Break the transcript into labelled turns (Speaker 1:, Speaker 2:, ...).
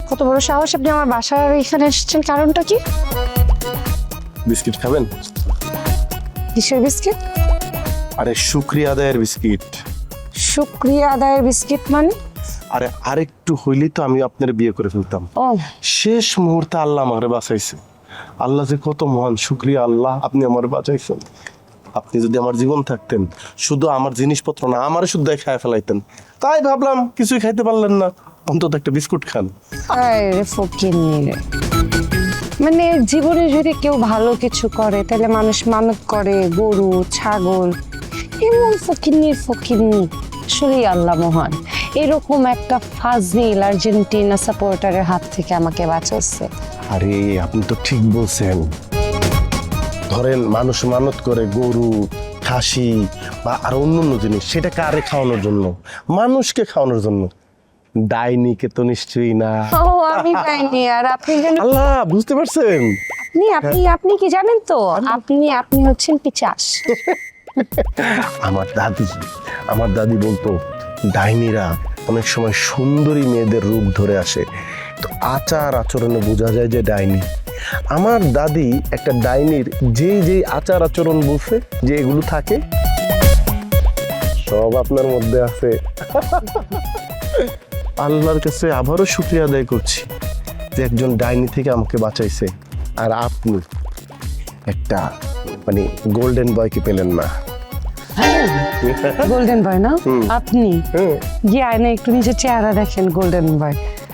Speaker 1: কত বড় সাহস আপনি আমার বাসার এখানে এসেছেন, কারণটা কি?
Speaker 2: বিস্কিট খাবেন?
Speaker 1: কিসের বিস্কিট?
Speaker 2: আরে শুক্রিয়া আদায়ের বিস্কিট।
Speaker 1: শুক্রিয়া আদায়ের বিস্কিট মানে?
Speaker 2: আরে আরেকটু হইলেই তো আমি আপনার বিয়ে করে ফেলতাম।
Speaker 1: ও
Speaker 2: শেষ মুহূর্তে আল্লাহ আমারে বাঁচাইছে। আল্লাহ যে কত মহান, শুক্রিয়া আল্লাহ, আপনি আমার বাঁচাইছেন। আপনি যদি আমার জীবন থাকতেন, শুধু আমার জিনিসপত্র না, আমারে শুদ্ধ খায় ফেলাইতেন। তাই ভাবলাম কিছুই খাইতে পারলেন না, অন্তত একটা বিস্কুট খান।
Speaker 1: আরে ফকিন্নি রে, মানে জীবনে যদি কেউ ভালো কিছু করে তাহলে মানুষ মানত করে, গরু ছাগল। এমন ফকিন্নি আসলেই আল্লাহ মহান, এরকম একটা ফাজিল আর্জেন্টিনা সাপোর্টারের হাত থেকে আমাকে বাঁচাচ্ছে।
Speaker 2: আরে আপনি তো ঠিক বলছেন। ধরেন মানুষ মানত করে গরু, খাসি বা আর অন্য জিনিস, সেটা কারে খাওয়ানোর জন্য? মানুষকে খাওয়ানোর জন্য। ডাইনিকে তো নিশ্চয়ই না।
Speaker 1: ও আমি পাইনি। আর আপনি জানেন?
Speaker 2: আল্লাহ, বুঝতে পারছেন?
Speaker 1: আপনি কি জানেন তো, আপনি হচ্ছেন পিচাস।
Speaker 2: আমার দাদি বলতো ডাইনিরা অনেক সময় সুন্দরী মেয়েদের রূপ ধরে আসে, তো আচার আচরণে বোঝা যায় যে ডাইনি। আমার দাদি একটা ডাইনির যেই আচার আচরণ বলছে যে এগুলো থাকে, সব আপনার মধ্যে আছে। আল্লাহর কাছে আবারও শুকরিয়া আদায় করছি যে একজন ডাইনি থেকে আমাকে বাঁচাইছে, আর আপনি একটা মানে গোল্ডেন বয়কে পেলেন না।
Speaker 1: গোল্ডেন বয় না আপনি? গিয়ে আয়না একটু নিজের চেহারা দেখেন, গোল্ডেন বয়।